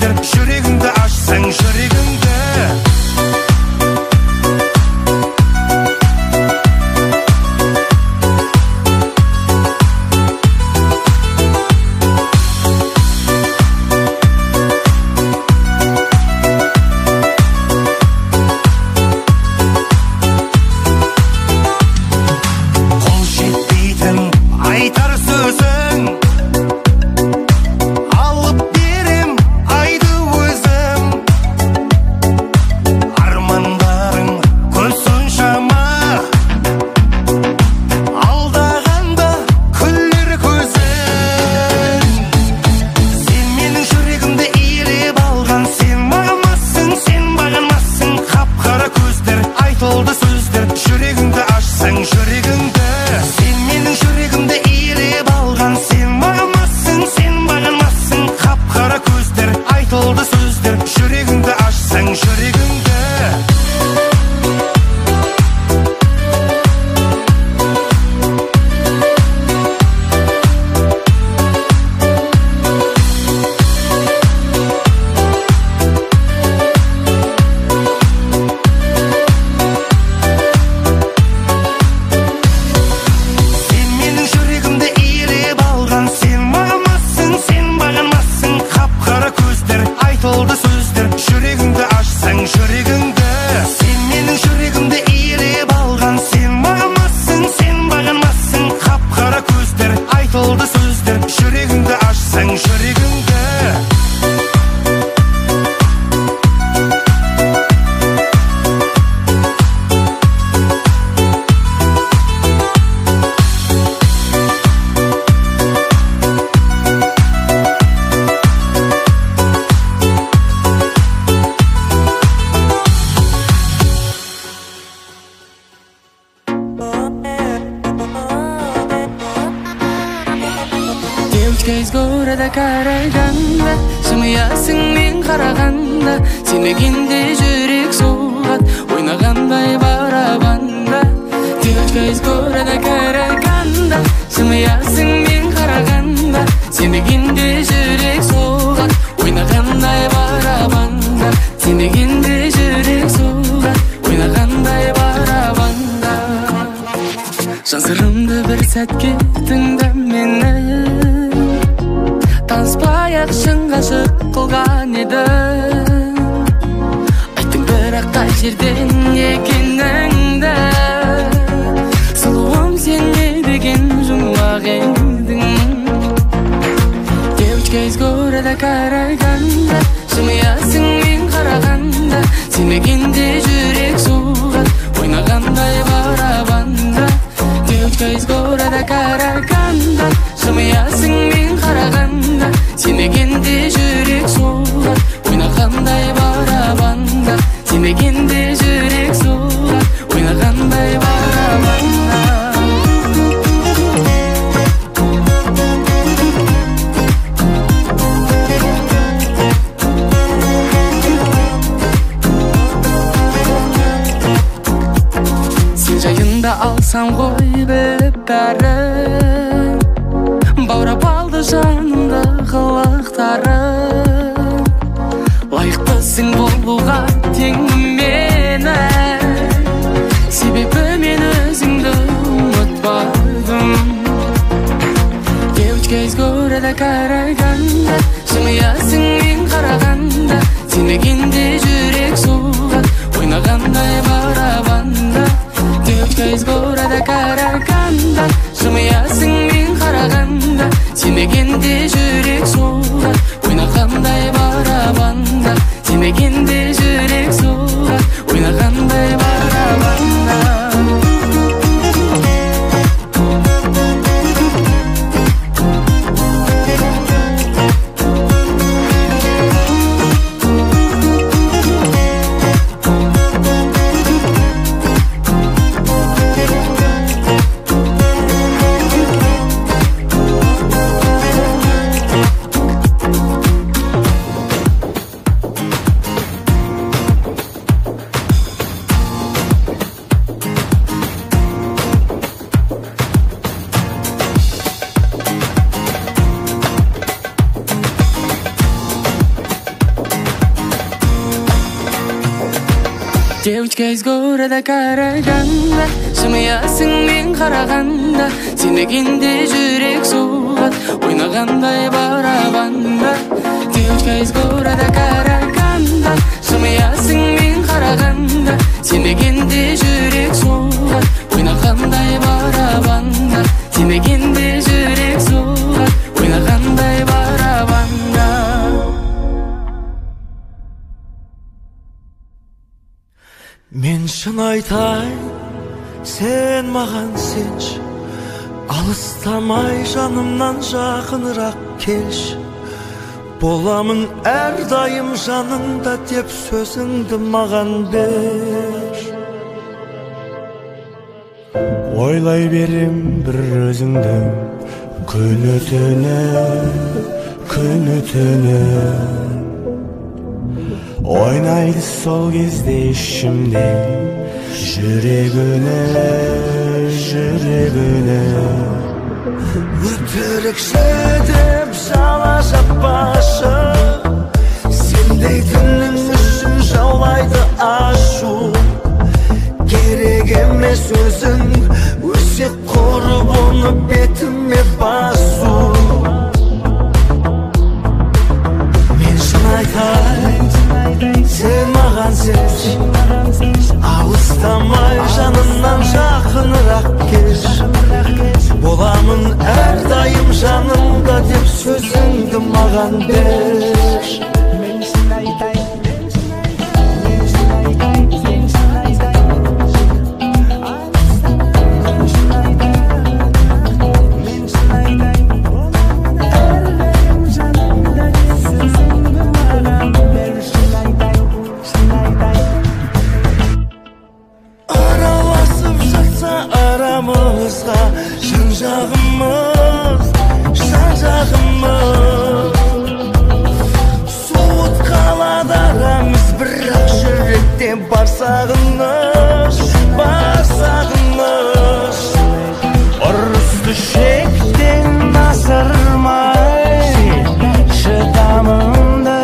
сөздер, жүрегіңді ашсаң жүрегіңді. Көзгөрөдө караганда, жымыясың мен караганда, сенмегенде жүрек соғат, ойнагандай барабанда. Көзгөрөдө караганда, жымыясың мен караганда, сенмегенде жүрек соғат, ойнагандай барабанда. Сенмегенде жүрек соғат, ойнагандай барабанда. Жан сырымды бір сәтке тыңда мені, таныспай-ақ шын ғашық қылған едім. Айттың бірақ қай жерден екеніңді, сұлуым сен не деген жұмбақ едің. Девочка из города караганда, жымыясың мен қарағанда, сенмегенде жүрек соғат, ойнағандай барабанда. Девочка из города караганда, жымыясың мен қарағанда, сенмегенде жүрек соғат, ойнағандай барабанда. Сенмегенде жүрек соғат, ойнағандай барабанда. Сен жайында алсам ғой біліп бәрін, баурап алды жанымды қылықтарым. Лайықтысың болуға тең мені, себебі мен өзіңді ұмытпадым. Девочка из города караганда, жымыясың мен қарағанда, сенмегенде жүрек соғат, ойнағандай барабанда. Девочка из города караганда, жымыясың мен қарағанда, сенмегенде жүрек соғат, ойнағандай барабанда. Сенмегенде жүрек соғат, ойнағандай барабанда. Девочка из города Караганда, жымыясың мен қарағанда, сенегенде жүрек соғат, ойнағандай барабанда. Девочка из города Караганда, жымыясың мен қарағанда, сенегенде жүрек соғат, ойнағандай барабанда. Сенегенде жүрек соғат, ойнағандай барабанда. Мен шын айтайын, сен маған сенші, алыстамай жанымнан жақынырақ келші. Боламын әрдайым жаныңда деп сөзіңді маған бер. Ойлай берем бір өзіңді, күні түні ойнайды сол кезде ішімде, жүрегіне өтірікші деп жала жаппашы, сендей түннің үшін жаулайды ашу. Керек емес өзің өсек құрып оны бетіме басу. Мен шын айтайын, сен маған сенші, алыстамай жанымнан жақынырақ келші. Боламын әрдайым жанымда деп сөзіңді маған бер. Жан-жағымыз суыт қалады арамыз, бірақ жүректе бар сағыныш. Ұрысты шектен асырмай, шыдамымды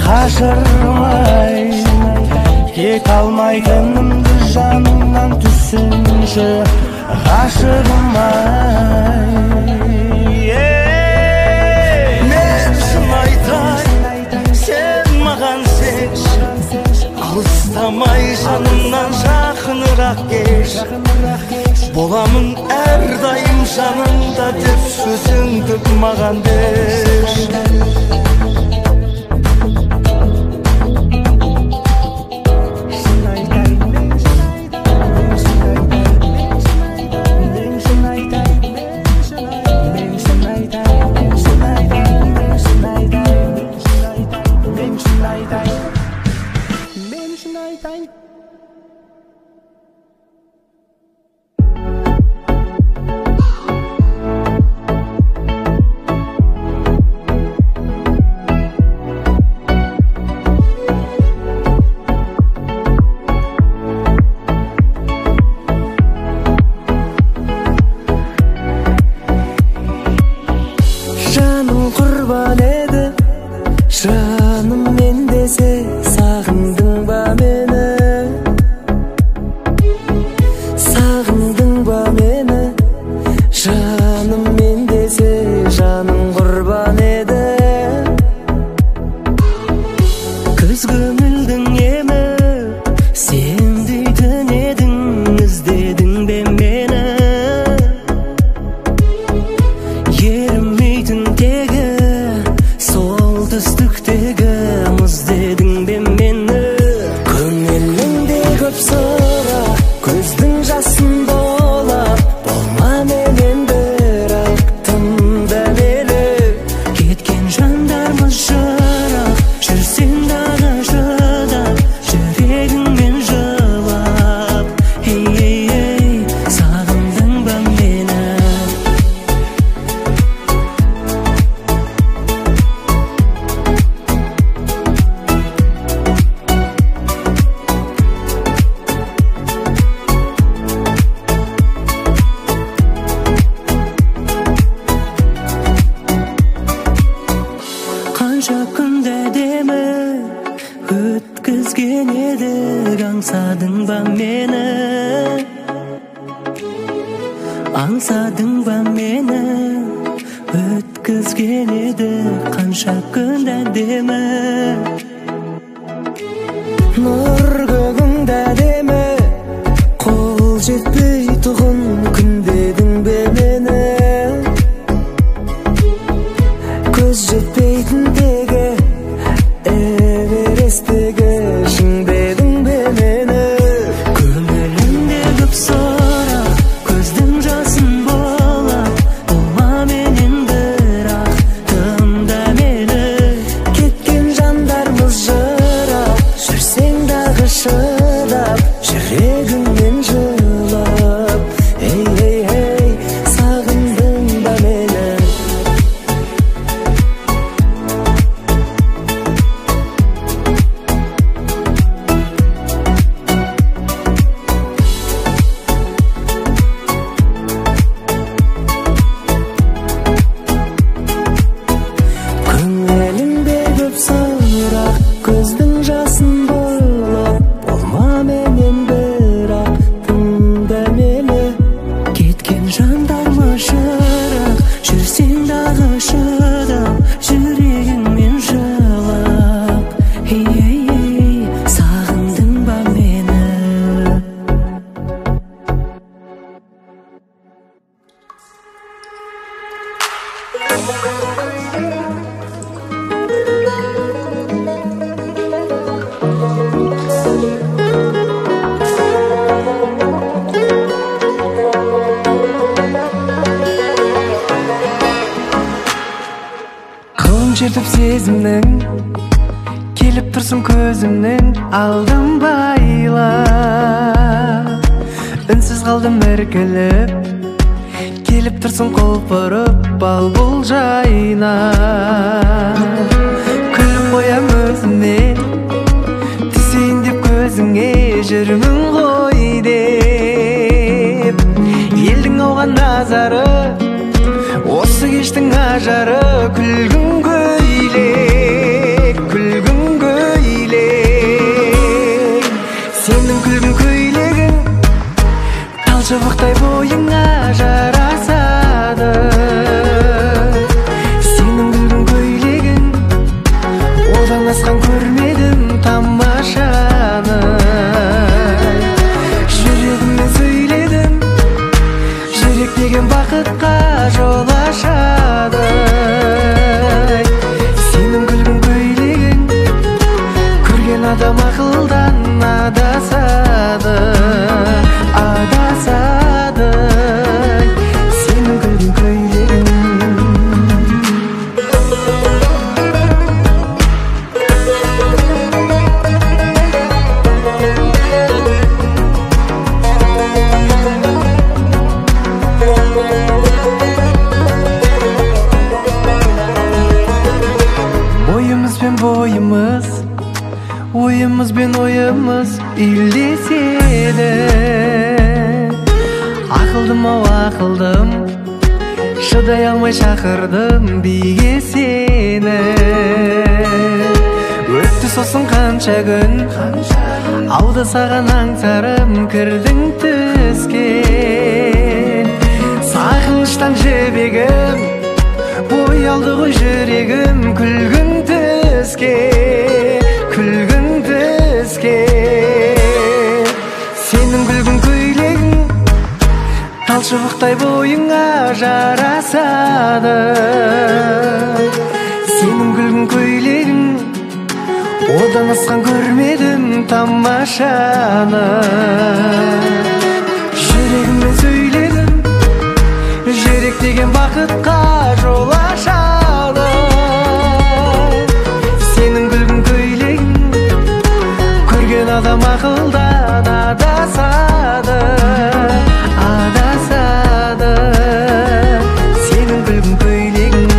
қашырмай, кек алмайтынымды жанымнан түсінші ғашығым-ай. Мен шын айтайын, сен маған сенші, алыстамай жанымнан жақынырақ келші. Боламын әрдайым жаныңда деп сөзіңді маған бер. Өткізген едік аңсадың ба мені, аңсадың ба мені, өткізген едік қанша күн әдемі. Нұр көгіңді әдемі, қол жетпей тұғын күндедің бе мені, көз жетпейтіндегі Эвересттегі шыңдедің бе мені. Көңілімде көп сұрақ, көздің жасын болап, болма менен бірақ тыңда мені. Кеткен жандармыз жырап, жүрсең дағы шыдап, жүрегімнен жылап. Ей, сағындың ба мені? Көңілімде көп сұрақ, көздің жасын болып, болма менен бірақ тыңда мені. Кеткен жандарма шырақ, жүрсең дағы шыдап, жүрегіңмен жылап. Ей, сағындың ба мені? Қолын шертіп сезімнің, келіп тұрсың көзімнің алдым байла. Үнсіз қалдым іркіліп, келіп тұрсың құлпырып бал бұл жайна. Күліп қоям өзіме, түсейін деп көзіңе, жүрмін ғой деп. Елдің ауған назары, осы кештің ажары, күлгін көйлек, күлгін көйлек. Сенің күлгін көйлегің талшыбықтай бойыңа жарасады. Сенің күлгін көйлегің, одан асқан көрмедім тамашаны. Жүрегіммен сөйледім, жүрек деген бақытқа жол ашады. Сенің күлгін көйлегің, көрген адам ақылдан адасады, адасады. Сенің күлгін көйлегің. Бойымыз бен бойымыз, ойымыз бен ойымыз үйлеседі. Ақылдым ау ақылдым, шыдай алмай шақырдым биге сені. Өтті сосын қанша күн, ауды саған аңсарым кірдің түске. Сағыныштан жібегім, боялды ғой жүрегім күлгін түске, күлгін түске. Сенің күлгін көйлегің талшыбықтай бойыңа жарасады. Сенің күлгін көйлегің, одан асқан көрмедім тамашаны. Жүрегіммен сөйледім, жүрек деген бақытқа жол ашады. Сенің күлгін көйлегің, көрген адам ақылдан адасады, адасады. Сенің күлгін көйлегің.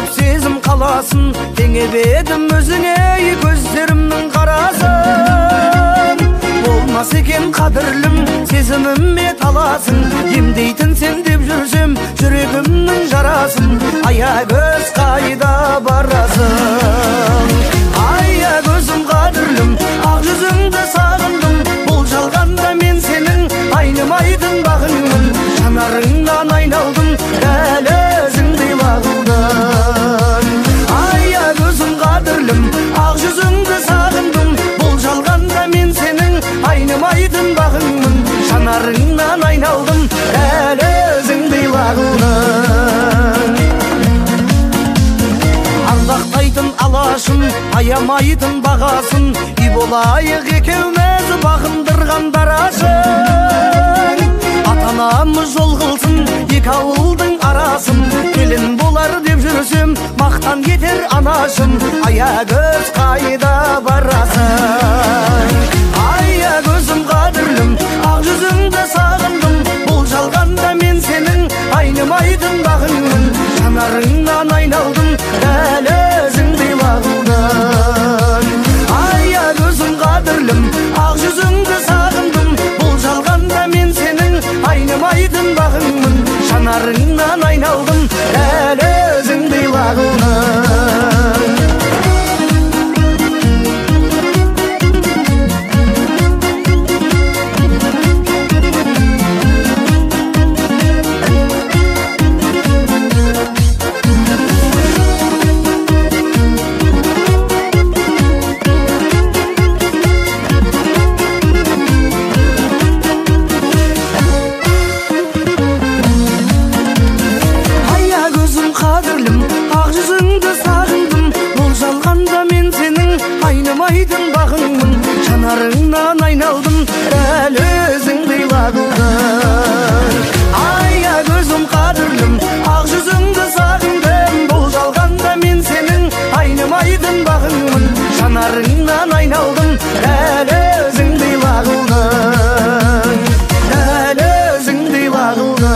көп сезім қаласын, теңебедім өзіңе көздерімнің қарасын. Болмас екен қадірлім, сезіміме таласын, емдейтін сен деп жүрсем жүрегімнің жарасын. Аягөз қайда барасың? Аягөзім қадірлім, ақ жүзіңді сағындым. Бұл жалғанда мен сенің айнымайтын бағыңмын. Жанарыңнан айналдым, дәл өзіңдей лағылдым. Аягөзім қадірлім, ақ жүзіңді сағындым. Бұл жалғанда мен сенің айнымайтын бағыңмын. Жанарыңнан айналдым, дәл өзіңдей лағылдым. Ардақтайтын алашым, аямайтын бағасын, үй болайық екеуміз бағындырған дарашың. Ата-анамыз жол қылсын, екі ауылдың арасын, келін болар деп жүрсем мақтан етер анашым. Аягөз қайда барасың? Аягөзім қадірлім, ақ жүзіңді сағындым. Бұл жалғанда мен сенің айнымайтын бағыңмын. Жанарыңнан айналдым, дәл өзіңдей лағылдым. Аягөзім қадірлім, ақ жүзіңді сағындым. Бұл жалғанда мен сенің айнымайтын бағыңмын. Жанарыңнан айналдым, дәл өзіңдей лағылдым. Айнымайтын бағыңмын, жанарыңнан айналдым, дәл өзіңдей лағылдым. Аягөзім қадірлім, ақ жүзіңді сағындым. Бұл жалғанда мен сенің айнымайтын бағыңмын. Жанарыңнан айналдым, дәл өзіңдей лағылдым. Дәл өзіңдей лағылдым.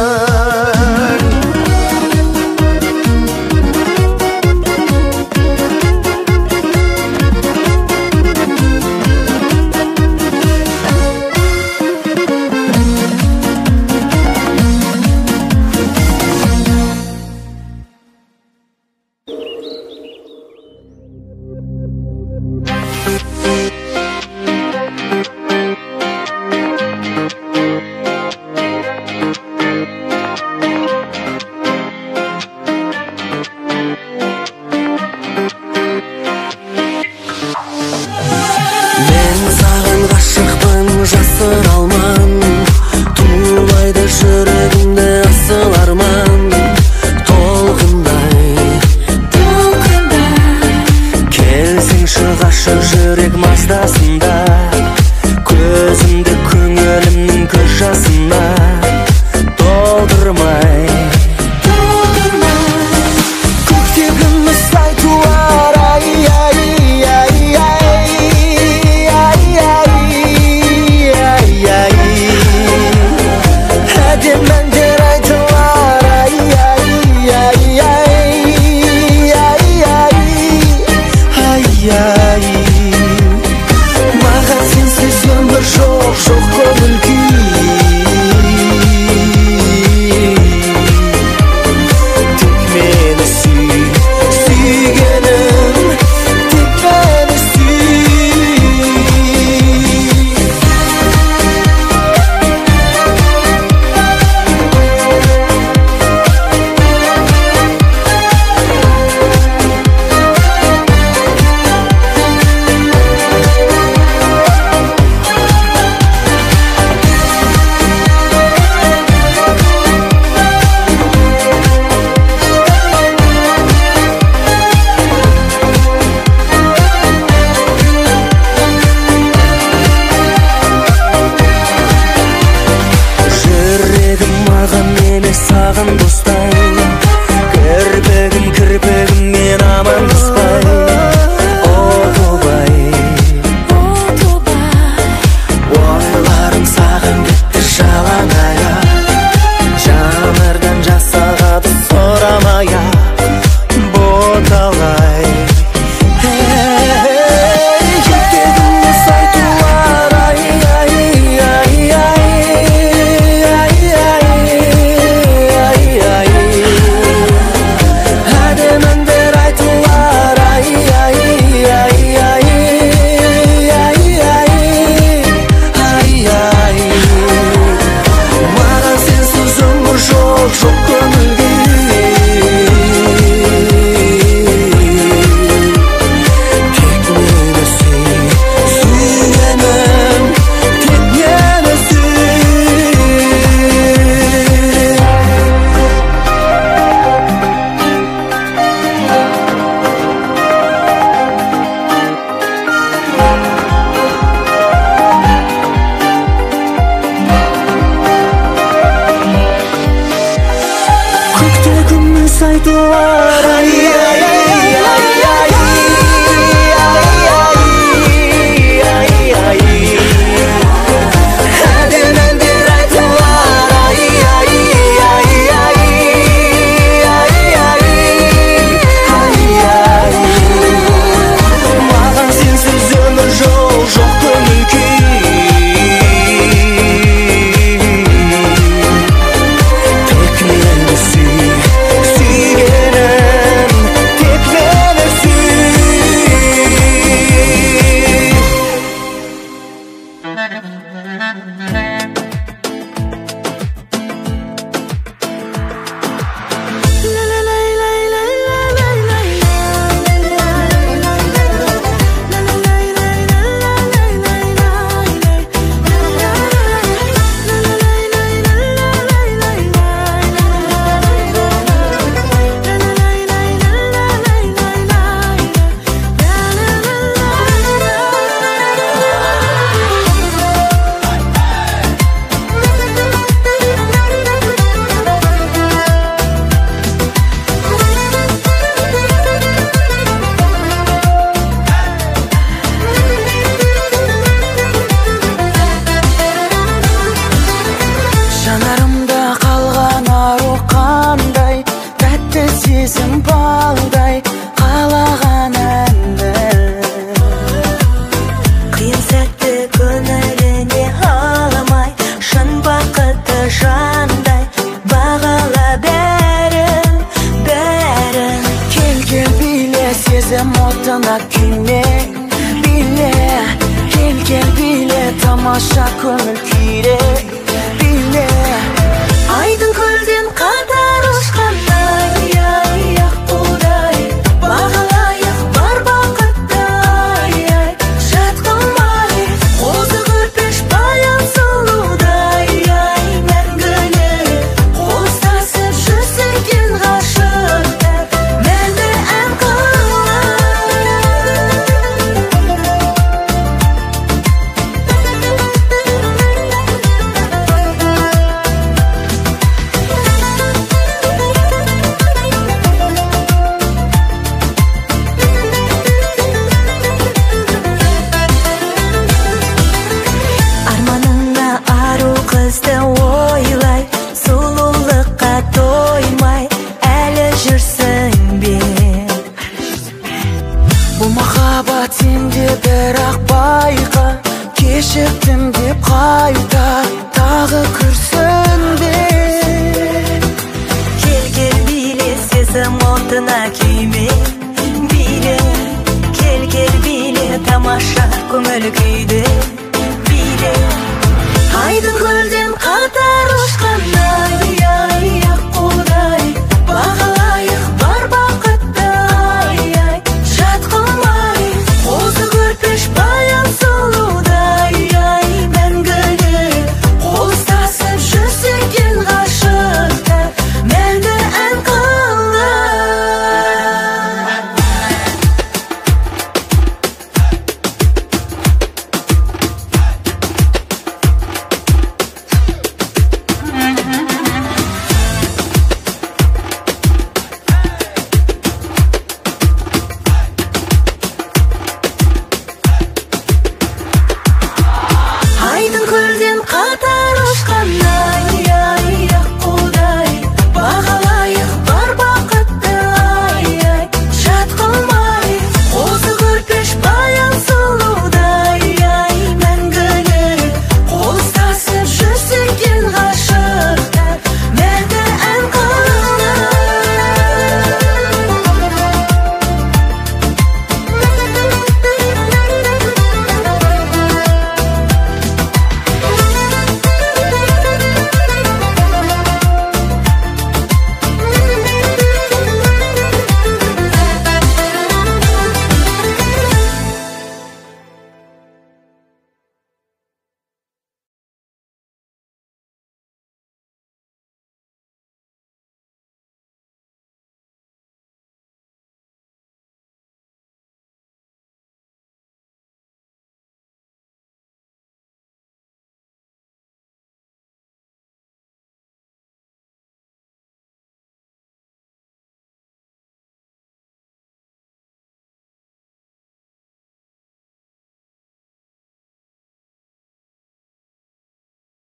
дұрыс айтулар. Маған сенсіз өмір жол жоқ көңіл күй. Тек мені сүй, сүйгенім, тек мені сүй. Жанарымда қалған ару қандай, тәтті сезім балдай, қалаған әнді. Қиын сәтті көңіліне алмай, шын бақытты жандай бағала бәрін, бәрін. Кел биле сезім отына күйме, биле. Кел биле тамаша көңіл күйре, биле. Айдың көлден қатар ұшқандай, аққудай бағалайық бар бақыттай. Жатқымай қозы көрпеш баян сұлудай, мәңгілік қостасып жүрсекен ғашықтар, мәңгі ән арманыңа ару қызды ойлай, сұлулыққа тоймай әлі жүрсің бе? Бұл махаббат сенде бірақ байқа, кешіктім деп қайта тағы күрсінбе. Кел биле сезім отына күйме, биле. Кел биле тамаша көңіл күйді, биле. Айдың көлден қатар ұшқандай,